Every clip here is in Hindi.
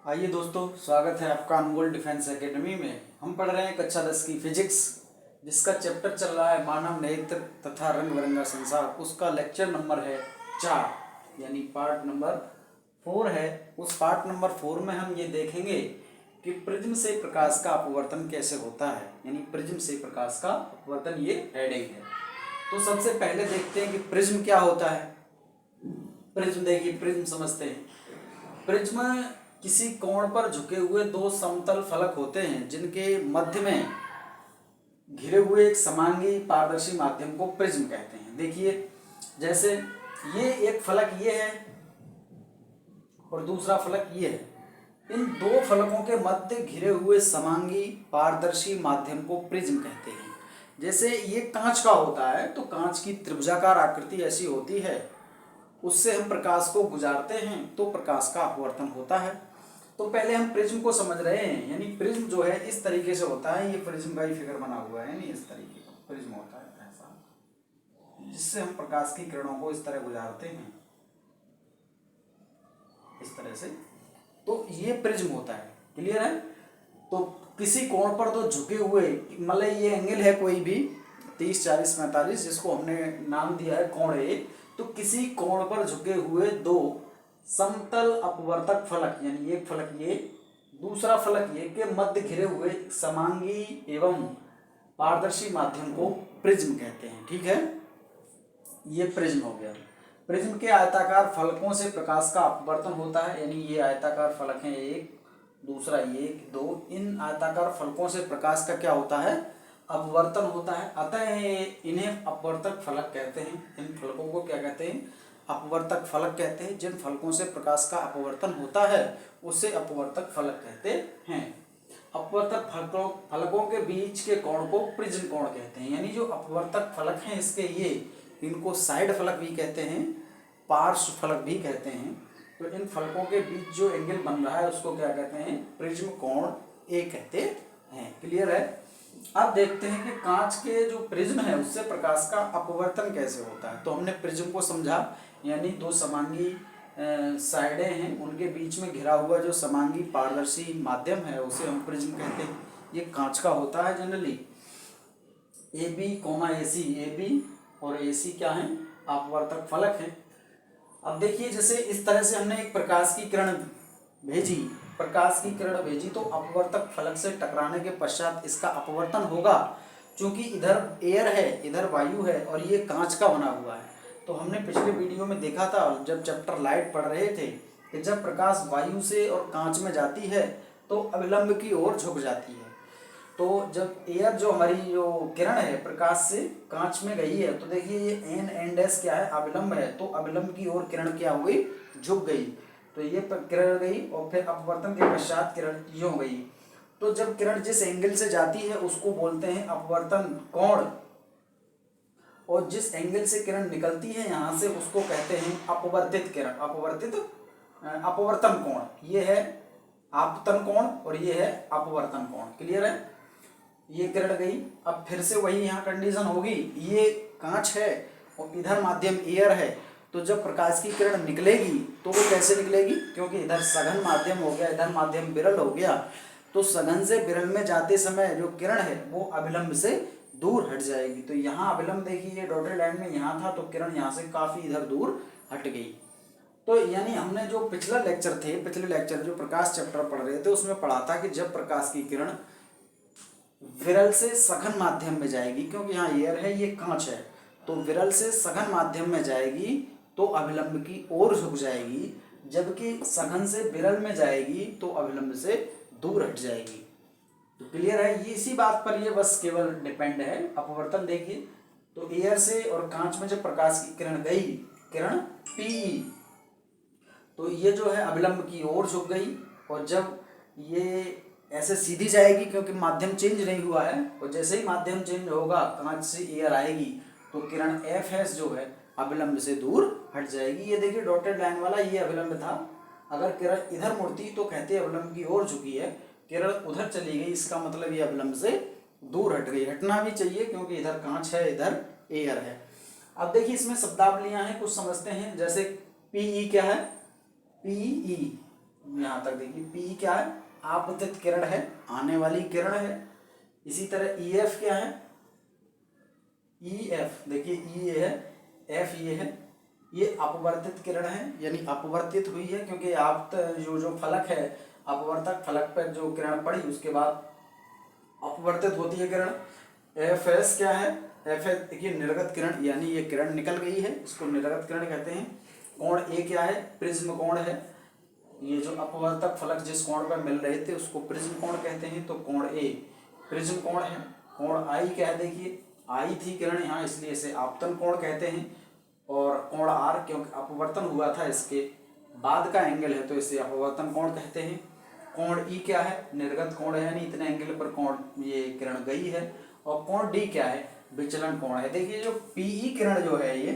आइए दोस्तों, स्वागत है आपका अनमोल डिफेंस एकेडमी में। हम पढ़ रहे हैं कक्षा 10 की फिजिक्स, जिसका चैप्टर चल रहा है मानव नेत्र तथा रंग बिरंगा संसार। उसका लेक्चर नंबर है 4, यानी पार्ट नंबर 4 है। उस पार्ट नंबर 4 में हम ये देखेंगे कि प्रिज्म से प्रकाश का अपवर्तन कैसे होता है, यानी प्रिज्म से प्रकाश का अपवर्तन, ये हेडिंग है। तो सबसे पहले देखते हैं कि प्रिज्म क्या होता है। प्रिज्म देखिए, प्रिज्म समझते हैं। प्रिज्म किसी कोण पर झुके हुए दो समतल फलक होते हैं जिनके मध्य में घिरे हुए एक समांगी पारदर्शी माध्यम को प्रिज्म कहते हैं। देखिए, जैसे ये एक फलक ये है और दूसरा फलक ये है। इन दो फलकों के मध्य घिरे हुए समांगी पारदर्शी माध्यम को प्रिज्म कहते हैं। जैसे ये कांच का होता है, तो कांच की त्रिभुजाकार आकृति ऐसी होती है, उससे हम प्रकाश को गुजारते हैं तो प्रकाश का अपवर्तन होता है। तो पहले हम प्रिज्म को समझ रहे हैं, यानी प्रिज्म जो है इस तरीके से होता है। ये प्रिज्म का ही फिगर बना हुआ है, यानी इस तरीके का प्रिज्म होता है ऐसा, जिससे हम प्रकाश की किरणों को इस तरह गुजारते हैं, इस तरह से। तो ये प्रिज्म होता है। क्लियर है? तो किसी कोण पर तो झुके हुए, मतलब ये एंगल है कोई भी 30, 40, 45, जिसको हमने नाम दिया है कोण ए। तो किसी कोण पर झुके हुए दो समतल अपवर्तक फलक, यानी एक फलक ये, दूसरा फलक ये, के मध्य घिरे हुए समांगी एवं पारदर्शी माध्यम को प्रिज्म कहते हैं। ठीक है, ये प्रिज्म हो गया। प्रिज्म के आयताकार फलकों से प्रकाश का अपवर्तन होता है, यानी ये आयताकार फलक हैं, एक, दूसरा ये, दो। इन आयताकार फलकों से प्रकाश का क्या होता है? अपवर्तन होता है। अतः इन्हें अपवर्तक फलक कहते हैं। इन फलकों को क्या कहते हैं? अपवर्तक फलक कहते हैं। जिन फलकों से प्रकाश का अपवर्तन होता है उसे अपवर्तक फलक कहते हैं। अपवर्तक फलकों के बीच के कोण को प्रिज्म कोण कहते हैं। यानी जो अपवर्तक फलक हैं इसके, ये इनको साइड फलक भी कहते हैं, पार्श्व फलक भी कहते हैं। तो इन फलकों के बीच जो एंगल बन रहा है उसको क्या कहते हैं? प्रिज्म कोण ए कहते हैं। क्लियर है? अब देखते हैं कि कांच के जो प्रिज्म है उससे प्रकाश का अपवर्तन कैसे होता है। तो हमने प्रिज्म को समझा, यानी दो समांगी साइडें हैं, उनके बीच में घिरा हुआ जो समांगी पारदर्शी माध्यम है उसे हम प्रिज्म कहते हैं। ये कांच का होता है generally. A B comma A C, A B और ए सी क्या है? अपवर्तक फलक है। अब देखिए, जैसे इस तरह से हमने एक प्रकाश की किरण भेजी, तो अपवर्तक फलक से टकराने के पश्चात इसका अपवर्तन होगा। क्योंकि इधर एयर है, इधर वायु है, और ये कांच का बना हुआ है। तो हमने पिछले वीडियो में देखा था, जब चैप्टर लाइट पढ़ रहे थे, कि जब प्रकाश वायु से और कांच में जाती है तो अविलंब की ओर झुक जाती है। तो जब एयर, जो हमारी जो किरण है प्रकाश से कांच में गई है, तो देखिए ये एन एंड एस क्या है? अविलंब है। तो अविलंब की ओर किरण क्या हो गई? झुक गई। तो ये किरण गई और फिर अपवर्तन के पश्चात किरण यूं गई। तो जब किरण जिस एंगल से जाती है उसको बोलते हैं अपवर्तन कोण, और जिस एंगल से किरण निकलती है यहाँ से उसको कहते हैं अपवर्तित किरण, अपवर्तन कोण। ये है आपतन कोण और ये है अपवर्तन कोण। क्लियर है? ये किरण गई, अब फिर से वही यहाँ कंडीशन होगी। ये कांच है और इधर माध्यम एयर है। तो जब प्रकाश की किरण निकलेगी तो वो कैसे निकलेगी? क्योंकि इधर सघन माध्यम हो गया, इधर माध्यम विरल हो गया। तो सघन से विरल में जाते समय जो किरण है वो अविलंब से दूर हट जाएगी। तो यहाँ अविलंब देखिए, ये डॉटेड लाइन में यहाँ था, तो किरण यहाँ से काफ़ी इधर दूर हट गई। तो यानी हमने जो पिछले लेक्चर जो प्रकाश चैप्टर पढ़ रहे थे उसमें पढ़ा था कि जब प्रकाश की किरण विरल से सघन माध्यम में जाएगी, क्योंकि यहाँ एयर है, ये कांच है, तो विरल से सघन माध्यम में जाएगी तो अविलंब की ओर झुक जाएगी, जबकि सघन से विरल में जाएगी तो अविलंब से दूर हट जाएगी। तो क्लियर है? ये इसी बात पर ये बस केवल डिपेंड है। अपवर्तन देखिए, तो एयर से और कांच में जब प्रकाश की किरण गई, किरण पी, तो ये जो है अविलंब की ओर झुक गई। और जब ये ऐसे सीधी जाएगी, क्योंकि माध्यम चेंज नहीं हुआ है, और जैसे ही माध्यम चेंज होगा कांच से एयर आएगी तो किरण एफ एस जो है अविलंब से दूर हट जाएगी। ये देखिए डॉटेड लाइन वाला, ये अविलंब था। अगर किरण इधर मुड़ती तो कहते अविलंब की ओर झुकी है, किरण उधर चली गई, इसका मतलब ये अविलंब से दूर हट गई। हटना भी चाहिए क्योंकि इधर कांच है, इधर एयर है। अब देखिए इसमें शब्दावलियां हैं, कुछ समझते हैं। जैसे पीई क्या है? पीई यहाँ तक देखिए पी क्या है, आपतित किरण है, आने वाली किरण है। इसी तरह ई एफ क्या है, ई एफ देखिए ई ये है, एफ ये है, ये अपवर्तित किरण है, यानी अपवर्तित हुई है, क्योंकि आप जो फलक है, अपवर्तक फलक पर जो किरण पड़ी उसके बाद अपवर्तित होती है किरण। एफ एस क्या है, एफ एस देखिए निर्गत किरण, यानी ये किरण निकल गई है, इसको निर्गत किरण कहते हैं। कोण ए क्या है, प्रिज्म कोण है, ये जो अपवर्तक फलक जिस कोण पर मिल रहे थे उसको प्रिज्म कोण कहते हैं, तो कोण ए प्रिज्म कोण है। कोण आई क्या है, देखिए आई थी किरण यहाँ, इसलिए इसे आपतन कोण कहते हैं। और कोण आर क्योंकि अपवर्तन हुआ था इसके बाद का एंगल है, तो इसे अपवर्तन कोण कहते हैं। कोण ई क्या है, निर्गत कोण है, यानी इतने एंगल पर कोण ये किरण गई है। और कोण डी क्या है, विचलन कोण है। देखिए जो पीई किरण जो है, ये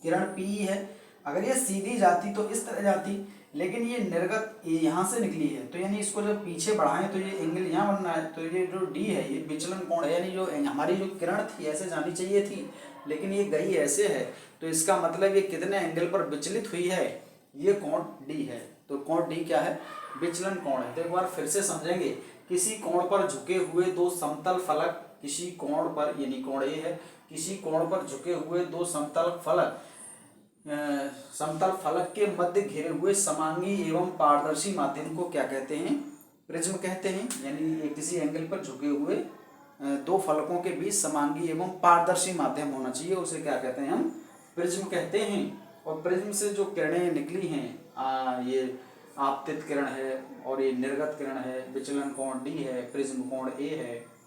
किरण पीई है, अगर ये सीधी जाती तो इस तरह जाती, लेकिन ये निर्गत यहाँ से निकली है, तो यानी इसको जब पीछे बढ़ाएं तो ये एंगल यहाँ बनना है, तो ये जो डी है ये विचलन कोण है, यानी जो हमारी जो किरण थी ऐसे जानी चाहिए थी, लेकिन ये गई ऐसे है, तो इसका मतलब ये कितने एंगल पर विचलित हुई है, ये कोण डी है। तो कोण डी क्या है, विचलन कोण है। तो एक बार फिर से समझेंगे, किसी कोण पर झुके हुए दो समतल फलक, किसी कोण पर, यानी कोण ए है, किसी कोण पर झुके हुए दो समतल फलक, समतल फलक के मध्य घिरे हुए समांगी एवं पारदर्शी माध्यम को क्या कहते हैं, प्रिज्म कहते हैं। यानी ये किसी एंगल पर झुके हुए दो फलकों के बीच समांगी एवं पारदर्शी माध्यम होना चाहिए, उसे क्या कहते हैं, हम प्रिज्म कहते हैं। और प्रिज्म से जो किरणें निकली हैं, ये आपतित किरण है और ये निर्गत किरण है, विचलन कोण डी है, प्रिज्म कोण ए है,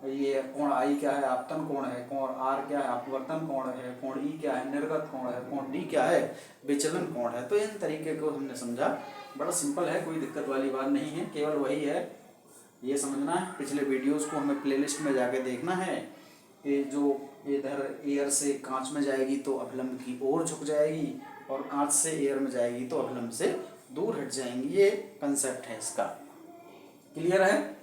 ये कोण आई क्या है, आपतन कोण है, कोण आर क्या है, अपवर्तन कोण है, कोण ई क्या है, निर्गत कोण है, कोण डी क्या है, विचलन कोण है। तो इन तरीके को हमने समझा, बड़ा सिंपल है, कोई दिक्कत वाली बात नहीं है, केवल वही है ये समझना है। पिछले वीडियोस को हमें प्लेलिस्ट में जाके देखना है कि जो इधर एयर से कांच में जाएगी तो अभिलंब की ओर झुक जाएगी, और कांच से एयर में जाएगी तो अभिलंब से दूर हट जाएंगी। ये कंसेप्ट है इसका, क्लियर है।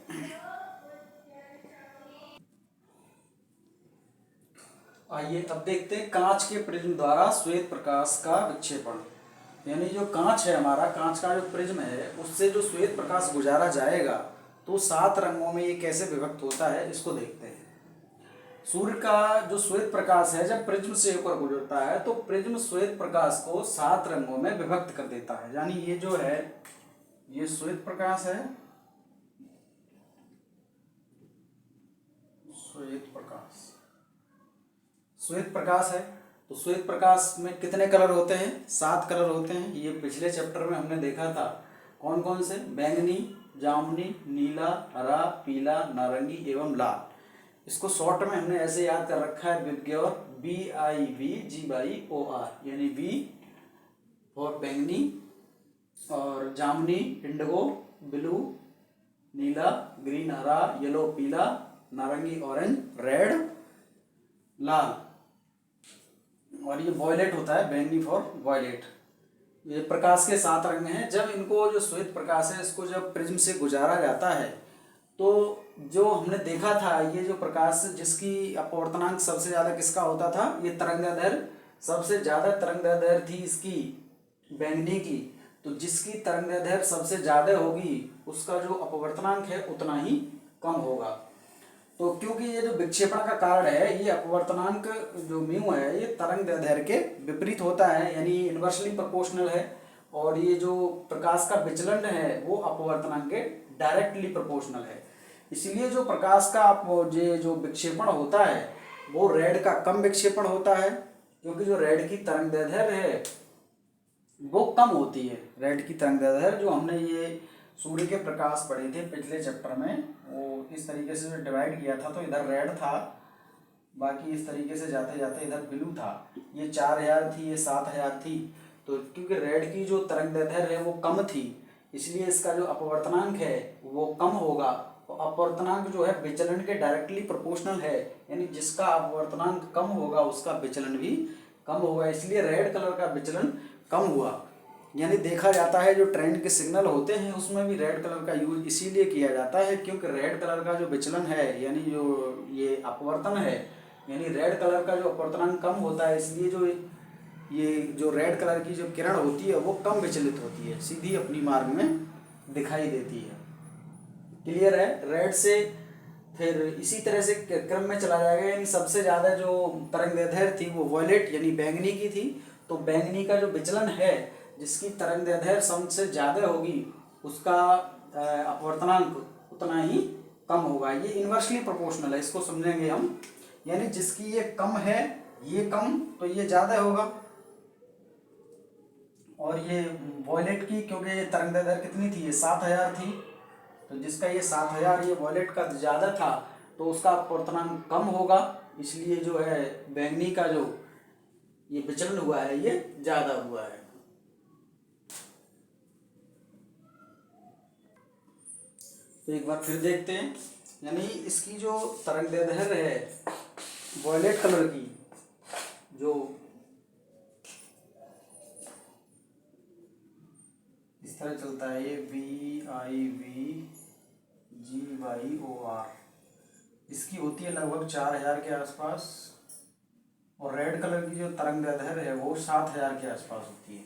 आइए अब देखते हैं कांच के प्रिज्म द्वारा श्वेत प्रकाश का विक्षेपण। यानी जो कांच है हमारा, कांच का जो प्रिज्म है, उससे जो श्वेत प्रकाश गुजारा जाएगा तो 7 रंगों में ये कैसे विभक्त होता है, इसको देखते हैं। सूर्य का जो श्वेत प्रकाश है जब प्रिज्म से होकर गुजरता है तो प्रिज्म श्वेत प्रकाश को 7 रंगों में विभक्त कर देता है। यानी ये जो है ये श्वेत प्रकाश है, श्वेत प्रकाश है, तो श्वेत प्रकाश में कितने कलर होते हैं, 7 कलर होते हैं। ये पिछले चैप्टर में हमने देखा था, कौन कौन से, बैंगनी, जामुनी, नीला, हरा, पीला, नारंगी एवं लाल। इसको शॉर्ट में हमने ऐसे याद कर रखा है, विबग्योर, BIVGOR, यानी V फॉर बैंगनी, और जामुनी, इंडिगो, ब्लू, नीला, ग्रीन, हरा, येलो, पीला, नारंगी, ऑरेंज, रेड, लाल, और ये वॉयलेट होता है, बैंगनी फॉर वॉयलेट। ये प्रकाश के 7 रंग हैं। जब इनको जो श्वेत प्रकाश है इसको जब प्रिज्म से गुजारा जाता है तो जो हमने देखा था, ये जो प्रकाश जिसकी अपवर्तनांक सबसे ज़्यादा किसका होता था, ये तरंगदैर्ध्य सबसे ज़्यादा तरंगदैर्ध्य थी इसकी बैंगनी की, तो जिसकी तरंगदैर्ध्य सबसे ज़्यादा होगी उसका जो अपवर्तनांक है उतना ही कम होगा। तो क्योंकि ये जो विक्षेपण का कारण है, ये अपवर्तनांक जो म्यू है ये तरंगदैर्ध्य के विपरीत होता है, यानी इनवर्सली प्रोपोर्शनल है, और ये जो प्रकाश का विचलन है वो अपवर्तनांक के डायरेक्टली प्रोपोर्शनल है। इसलिए जो प्रकाश का ये जो विक्षेपण होता है वो रेड का कम विक्षेपण होता है, क्योंकि जो रेड की तरंगदैर्ध्य है वो कम होती है। रेड की तरंगदैर्ध्य जो हमने ये सूर्य के प्रकाश पढ़े थे पिछले चैप्टर में, वो इस तरीके से जो डिवाइड किया था, तो इधर रेड था, बाकी इस तरीके से जाते जाते इधर ब्लू था। ये 4000 थी, ये 7000 थी, तो क्योंकि रेड की जो तरंगदैर्ध्य है वो कम थी, इसलिए इसका जो अपवर्तनांक है वो कम होगा। तो अपवर्तनांक जो है विचलन के डायरेक्टली प्रोपोर्शनल है, यानी जिसका अपवर्तनांक कम होगा उसका विचलन भी कम होगा, इसलिए रेड कलर का विचलन कम हुआ। यानी देखा जाता है जो ट्रेन के सिग्नल होते हैं उसमें भी रेड कलर का यूज इसीलिए किया जाता है क्योंकि रेड कलर का जो विचलन है, यानी जो ये अपवर्तन है, यानी रेड कलर का जो अपवर्तनांक कम होता है, इसलिए जो ये जो रेड कलर की जो किरण होती है वो कम विचलित होती है, सीधी अपनी मार्ग में दिखाई देती है। क्लियर है? रेड से फिर इसी तरह से क्रम में चला जाएगा, यानी सबसे ज़्यादा जो तरंगदैर्घ्य थी वो वॉयलेट यानी बैंगनी की थी। तो बैंगनी का जो विचलन है, जिसकी तरंगदैर्घ्य सबसे ज़्यादा होगी, उसका अपवर्तनांक उतना ही कम होगा। ये इन्वर्सली प्रोपोर्शनल है, इसको समझेंगे हम। यानी जिसकी ये कम है, ये कम, तो ये ज़्यादा होगा। और ये वॉयलेट की, क्योंकि ये तरंगदैर्घ्य कितनी थी, ये 7000 थी, तो जिसका ये 7000 ये वॉयलेट का ज़्यादा था, तो उसका अपवर्तनांक कम होगा। इसलिए जो है बैंगनी का जो ये विचलन हुआ है ये ज़्यादा हुआ है। तो एक बार फिर देखते हैं, यानी इसकी जो तरंगदैर्घ्य है वॉयलेट कलर की, जो इस तरह चलता है, ये VIVGYOR, इसकी होती है लगभग 4000 के आसपास। और रेड कलर की जो तरंगदैर्घ्य है वो 7000 के आसपास होती है।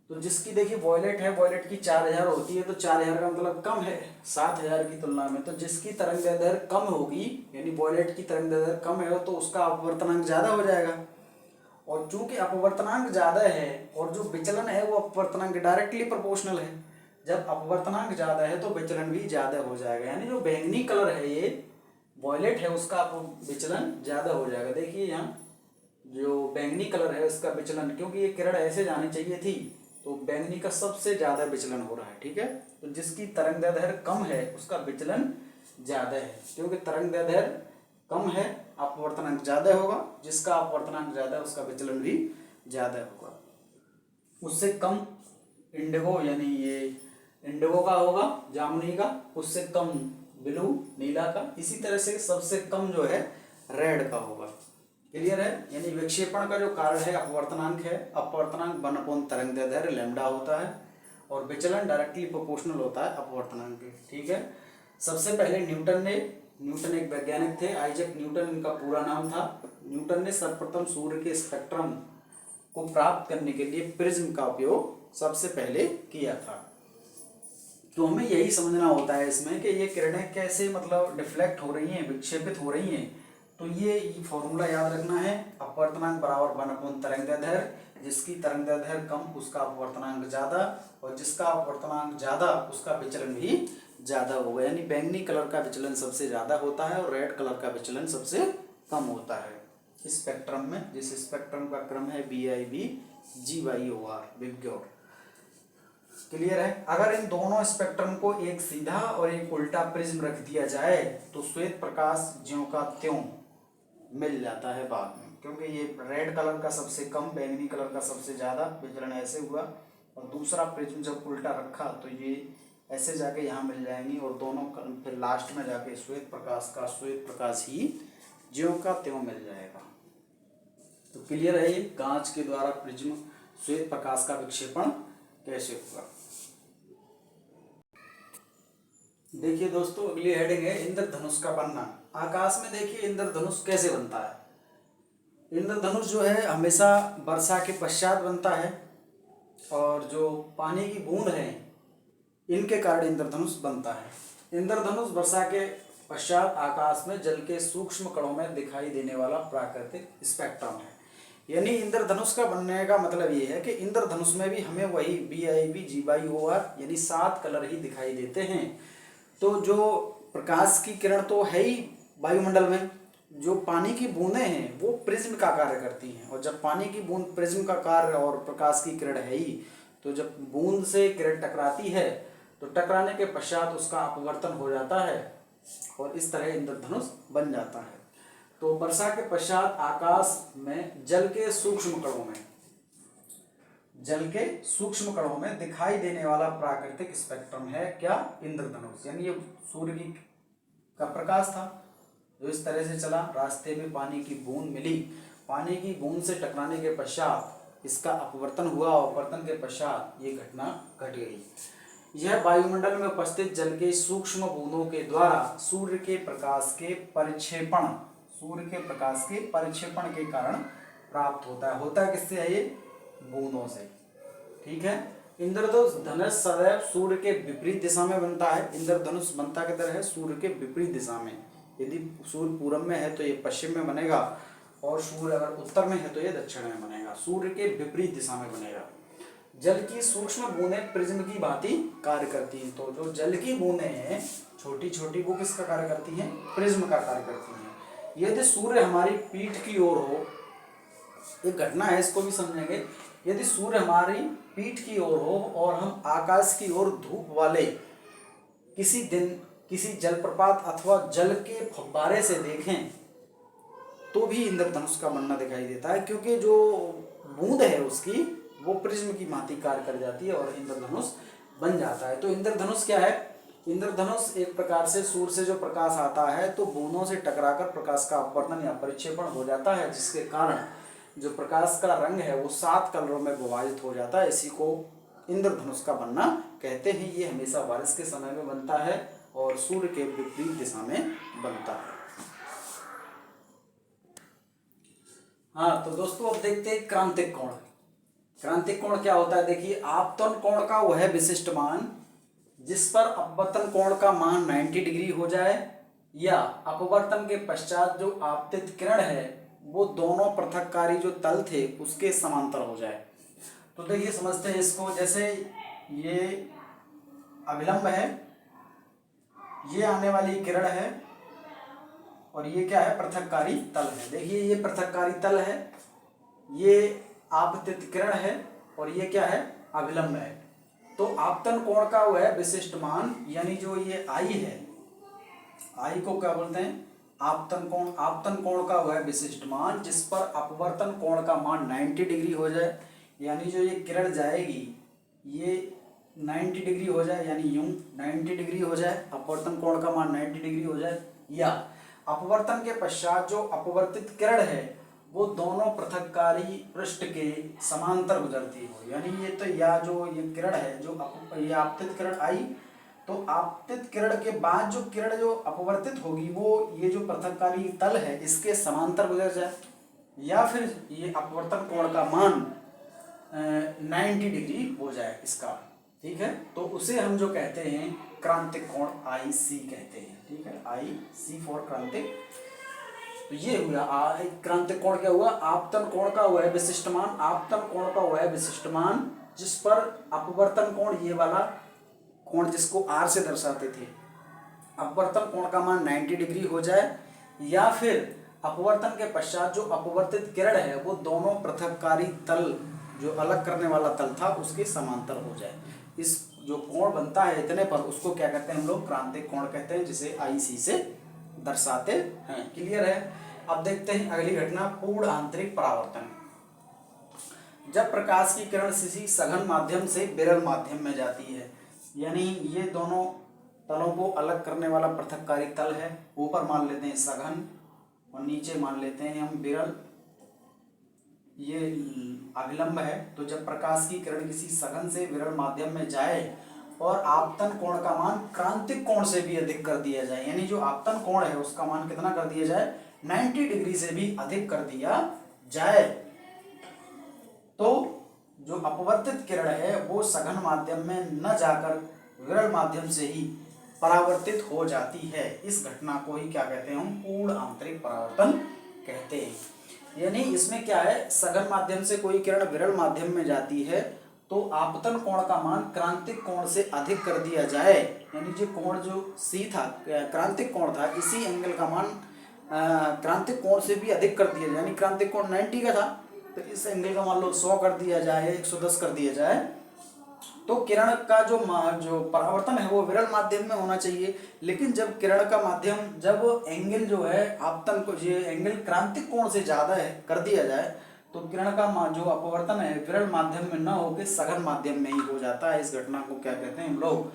तो जिसकी देखिए वॉयलेट है, वॉयलेट की 4000 होती है, तो 4000 का मतलब कम है 7000 की तुलना में। तो जिसकी तरंगदैर्घ्य कम होगी, यानी वॉयलेट की तरंगदैर्घ्य कम है, तो उसका अपवर्तनांक ज़्यादा हो जाएगा। और चूंकि अपवर्तनांक ज़्यादा है और जो विचलन है वो अपवर्तनांक डायरेक्टली प्रोपोर्शनल है, जब अपवर्तनांक ज़्यादा है तो विचलन भी ज़्यादा हो जाएगा। यानी जो बैंगनी कलर है, ये वॉयलेट है, उसका विचलन ज़्यादा हो जाएगा। देखिए यहाँ जो बैंगनी कलर है उसका विचलन, क्योंकि ये किरण ऐसे जानी चाहिए थी, तो बैंगनी का सबसे ज़्यादा विचलन हो रहा है। ठीक है, तो जिसकी तरंगदैर्घ्य कम है उसका विचलन ज़्यादा है, क्योंकि तरंगदैर्घ्य कम है, अपवर्तनांक ज़्यादा होगा। जिसका अपवर्तनांक ज़्यादा है उसका विचलन भी ज़्यादा होगा। उससे कम इंडिगो, यानी ये इंडिगो का होगा, जामुनी का, उससे कम ब्लू नीला का, इसी तरह से सबसे कम जो है रेड का होगा। क्लियर है? यानी विक्षेपण का जो कारण है अपवर्तनांक है, अपवर्तनांक 1 तरंगदैर्घ्य लैम्डा होता है, और विचलन डायरेक्टली प्रोपोर्शनल होता है अपवर्तनांक के। ठीक है, सबसे पहले न्यूटन एक वैज्ञानिक थे, आइजैक न्यूटन इनका पूरा नाम था। न्यूटन ने सर्वप्रथम सूर्य के स्पेक्ट्रम को प्राप्त करने के लिए प्रिज्म का उपयोग सबसे पहले किया था। तो हमें यही समझना होता है इसमें कि ये किरणें कैसे मतलब डिफ्लेक्ट हो रही हैं, विक्षेपित हो रही हैं। तो ये फॉर्मूला याद रखना है, अपवर्तनांक बराबर 1 तरंगदैर्घ्य, जिसकी तरंगदैर्घ्य कम उसका अपवर्तनांक ज़्यादा, और जिसका अपवर्तनांक ज़्यादा उसका विचलन भी ज़्यादा होगा। यानी बैंगनी कलर का विचलन सबसे ज़्यादा होता है और रेड कलर का विचलन सबसे कम होता है स्पेक्ट्रम में, जिस स्पेक्ट्रम का क्रम है VIVGYOR, विग्योर। क्लियर है? अगर इन दोनों स्पेक्ट्रम को एक सीधा और एक उल्टा प्रिज्म रख दिया जाए तो श्वेत प्रकाश ज्यों का त्यों मिल जाता है बाद में, क्योंकि ये रेड कलर का सबसे कम, बैंगनी कलर का सबसे ज़्यादा विचलन ऐसे हुआ, और दूसरा प्रिज्म जब उल्टा रखा तो ये ऐसे जाके यहाँ मिल जाएंगी, और दोनों फिर लास्ट में जाके श्वेत प्रकाश ही ज्यों का त्यों मिल जाएगा। तो क्लियर है ये कांच के द्वारा प्रिज्म श्वेत प्रकाश का विक्षेपण कैसे होगा। देखिए दोस्तों, अगली हेडिंग है इंद्रधनुष का बनना। आकाश में देखिए इंद्रधनुष कैसे बनता है। इंद्रधनुष जो है हमेशा वर्षा के पश्चात बनता है, और जो पानी की बूंद है इनके कारण इंद्रधनुष बनता है। इंद्रधनुष वर्षा के पश्चात आकाश में जल के सूक्ष्म कणों में दिखाई देने वाला प्राकृतिक स्पेक्ट्रम है। यानी इंद्रधनुष का बनने का मतलब ये है कि इंद्रधनुष में भी हमें वही VIVGYOR यानी 7 कलर ही दिखाई देते हैं। तो जो प्रकाश की किरण तो है ही वायुमंडल में, जो पानी की बूंदें हैं वो प्रिज्म का कार्य करती हैं, और जब पानी की बूंद प्रिज्म का कार्य और प्रकाश की किरण है ही, तो जब बूंद से किरण टकराती है तो टकराने के पश्चात उसका अपवर्तन हो जाता है, और इस तरह इंद्रधनुष बन जाता है। तो वर्षा के पश्चात आकाश में जल के सूक्ष्म कणों में दिखाई देने वाला प्राकृतिक स्पेक्ट्रम है क्या? इंद्रधनुष। यानी ये सूर्य का प्रकाश था जो इस तरह से चला, रास्ते में पानी की बूंद मिली, पानी की बूंद से टकराने के पश्चात इसका अपवर्तन हुआ, अपवर्तन के पश्चात ये घटना घट गई। यह वायुमंडल में उपस्थित जल के सूक्ष्म बूंदों के द्वारा सूर्य के प्रकाश के परिक्षेपण के कारण प्राप्त होता है किससे है ये? बूंदों से। ठीक है। इंद्रधनुष सदैव सूर्य के विपरीत दिशा में बनता है। इंद्रधनुष बनता किधर है? सूर्य के विपरीत दिशा में। यदि सूर्य पूरब में है तो ये पश्चिम में बनेगा, और सूर्य अगर उत्तर में है तो ये दक्षिण में बनेगा। सूर्य के विपरीत दिशा में बनेगा। जल की सूक्ष्म बूंदें प्रिज्म की भांति कार्य करती हैं। तो जो जल की बूंदें हैं छोटी छोटी, वो किसका कार्य करती हैं? प्रिज्म का कार्य करती हैं। यदि सूर्य हमारी पीठ की ओर हो, एक घटना है, इसको भी समझेंगे। यदि सूर्य हमारी पीठ की ओर हो और हम आकाश की ओर धूप वाले किसी दिन किसी जलप्रपात अथवा जल के फव्वारे से देखें तो भी इंद्रधनुष का बनना दिखाई देता है, क्योंकि जो बूंद है उसकी वो प्रिज्म की भांति कार्य कर जाती है और इंद्रधनुष बन जाता है। तो इंद्रधनुष क्या है? इंद्रधनुष एक प्रकार से सूर्य से जो प्रकाश आता है तो बूंदों से टकराकर प्रकाश का अपवर्तन या परिक्षेपण हो जाता है, जिसके कारण जो प्रकाश का रंग है वो 7 कलरों में विभाजित हो जाता है। इसी को इंद्रधनुष का बनना कहते हैं। ये हमेशा बारिश के समय में बनता है और सूर्य के विपरीत दिशा में बनता है। हाँ, तो दोस्तों अब देखते हैं क्रांतिक कोण। क्रांतिक कोण क्या होता है? देखिए, आपतन कोण का वह विशिष्ट मान जिस पर अपवर्तन कोण का मान 90 डिग्री हो जाए या अपवर्तन के पश्चात जो आपतित किरण है वो दोनों पृथककारी जो तल थे उसके समांतर हो जाए। तो देखिए समझते हैं इसको। जैसे ये अभिलंब है, ये आने वाली किरण है, और ये क्या है? पृथककारी तल है। देखिए ये पृथककारी तल है, ये आपतित किरण है, और ये क्या है? अभिलंब है। तो आपतन कोण का वह विशिष्ट मान, यानी जो ये आई है, आई को क्या बोलते हैं? आपतन कोण। आपतन कोण का वह विशिष्ट मान जिस पर अपवर्तन कोण का मान 90 डिग्री हो जाए, यानी जो ये किरण जाएगी ये 90 डिग्री हो जाए, यानी यूं 90 डिग्री हो जाए, अपवर्तन कोण का मान 90 डिग्री हो जाए, या अपवर्तन के पश्चात जो अपवर्तित किरण है वो दोनों पृथककारी पृष्ठ के समांतर गुजरती हो। यानी ये तो या जो ये किरण है, जो ये आपतित किरण आई, तो आपतित किरण के बाद जो किरण जो अपवर्तित होगी वो ये जो पृथककारी तल है इसके समांतर गुजर जाए, या फिर ये अपवर्तन कोण का मान 90 डिग्री हो जाए इसका। ठीक है, तो उसे हम जो कहते हैं क्रांतिक कोण IC कहते हैं। ठीक है, IC फॉर क्रांतिक। तो ये हुआ क्रांतिक कोण। क्या हुआ? आपतन कोण का वह विशिष्ट मान। आपतन कोण का वह विशिष्ट मान जिस पर अपवर्तन कोण, ये वाला कोण जिसको R से दर्शाते थे, अपवर्तन कोण का मान 90 डिग्री हो जाए, या फिर अपवर्तन के पश्चात जो अपवर्तित किरण है वो दोनों पृथककारी तल, जो अलग करने वाला तल था, उसके समांतर हो जाए। इस जो कोण बनता है इतने पर, उसको क्या कहते हैं हम लोग? क्रांतिक कोण कहते हैं, जिसे IC से दर्शाते हैं। क्लियर है? अब देखते हैं अगली घटना, पूर्ण आंतरिक परावर्तन। जब प्रकाश की किरण किसी सघन माध्यम से विरल माध्यम में जाती है, यानी ये दोनों तलों को अलग करने वाला पृथककारी तल है, ऊपर मान लेते हैं सघन और नीचे मान लेते हैं हम विरल, ये अभिलंब है। तो जब प्रकाश की किरण किसी सघन से विरल माध्यम में जाए और आपतन कोण का मान क्रांतिक कोण से भी अधिक कर दिया जाए, यानी जो आपतन कोण है उसका मान कितना कर दिया जाए? 90 डिग्री से भी अधिक कर दिया जाए, तो जो अपवर्तित किरण है वो सघन माध्यम में न जाकर विरल माध्यम से ही परावर्तित हो जाती है। इस घटना को ही क्या कहते हैं हम? पूर्ण आंतरिक परावर्तन कहते हैं। यानी इसमें क्या है? सघन माध्यम से कोई किरण विरल माध्यम में जाती है तो आपतन कोण का मान क्रांतिक कोण से अधिक कर दिया जाए, यानी जो कोण जो C था, क्रांतिक कोण था, इसी एंगल का मान क्रांतिक कोण से भी अधिक कर दिया जाए। यानी क्रांतिक कोण 90 का था तो इस एंगल का मान लो 100 कर दिया जाए, 110 कर दिया जाए, तो किरण का जो परावर्तन है वो विरल माध्यम में होना चाहिए। लेकिन जब किरण का माध्यम, जब एंगल जो है आपतन को, ये एंगल क्रांतिक कोण से ज़्यादा है कर दिया जाए, तो किरण का जो अपवर्तन है विरल माध्यम में न होकर सघन माध्यम में ही हो जाता है। इस घटना को क्या कहते हैं हम लोग?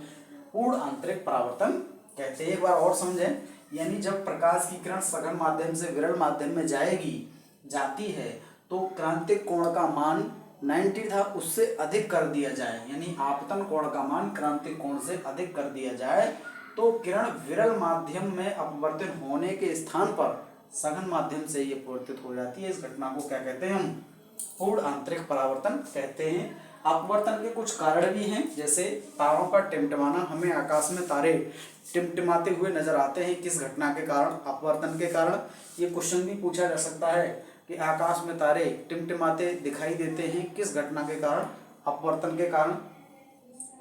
पूर्ण आंतरिक परावर्तन कहते हैं। एक बार और समझें, यानी जब प्रकाश की किरण सघन माध्यम से विरल माध्यम में जाती है तो क्रांतिक कोण का मान 90 था उससे अधिक कर दिया जाए, यानी आपतन कोण का मान क्रांतिक कोण से अधिक कर दिया जाए, तो किरण विरल माध्यम में अपवर्तन होने के स्थान पर सघन माध्यम से ये परिवर्तित हो जाती है। इस घटना को क्या कहते हैं हम? पूर्ण आंतरिक परावर्तन कहते हैं। अपवर्तन के कुछ कारण भी हैं, जैसे तारों का टिमटिमाना। हमें आकाश में तारे टिमटिमाते हुए नजर आते हैं, किस घटना के कारण? अपवर्तन के कारण। ये क्वेश्चन भी पूछा जा सकता है कि आकाश में तारे टिमटिमाते दिखाई देते हैं, किस घटना के कारण? अपवर्तन के कारण।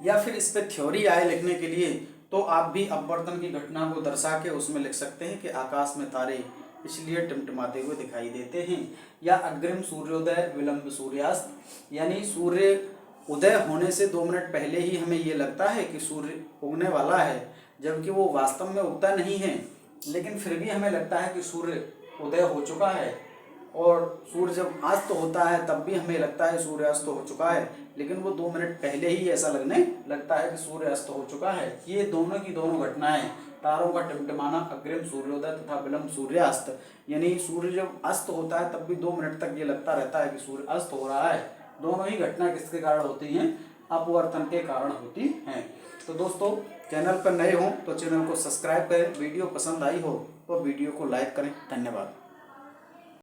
या फिर इस पे थ्योरी आए लिखने के लिए तो आप भी अपवर्तन की घटना को दर्शा के उसमें लिख सकते हैं कि आकाश में तारे इसलिए टिमटिमाते हुए दिखाई देते हैं। या अग्रिम सूर्योदय विलंब सूर्यास्त, यानी सूर्य उदय होने से 2 मिनट पहले ही हमें ये लगता है कि सूर्य उगने वाला है, जबकि वो वास्तव में उगता नहीं है, लेकिन फिर भी हमें लगता है कि सूर्य उदय हो चुका है। और सूर्य जब अस्त होता है तब भी हमें लगता है सूर्य अस्त हो चुका है, लेकिन वो 2 मिनट पहले ही ऐसा लगने लगता है कि सूर्य अस्त हो चुका है। ये दोनों की दोनों घटनाएं, तारों का टिमटिमाना, अग्रिम सूर्योदय तथा विलंब सूर्यास्त, यानी सूर्य जब अस्त होता है तब भी 2 मिनट तक ये लगता रहता है कि सूर्य अस्त हो रहा है। दोनों ही घटना किसके कारण होती हैं? अपवर्तन के कारण होती हैं। तो दोस्तों, चैनल पर नए हों तो चैनल को सब्सक्राइब करें, वीडियो पसंद आई हो तो वीडियो को लाइक करें। धन्यवाद।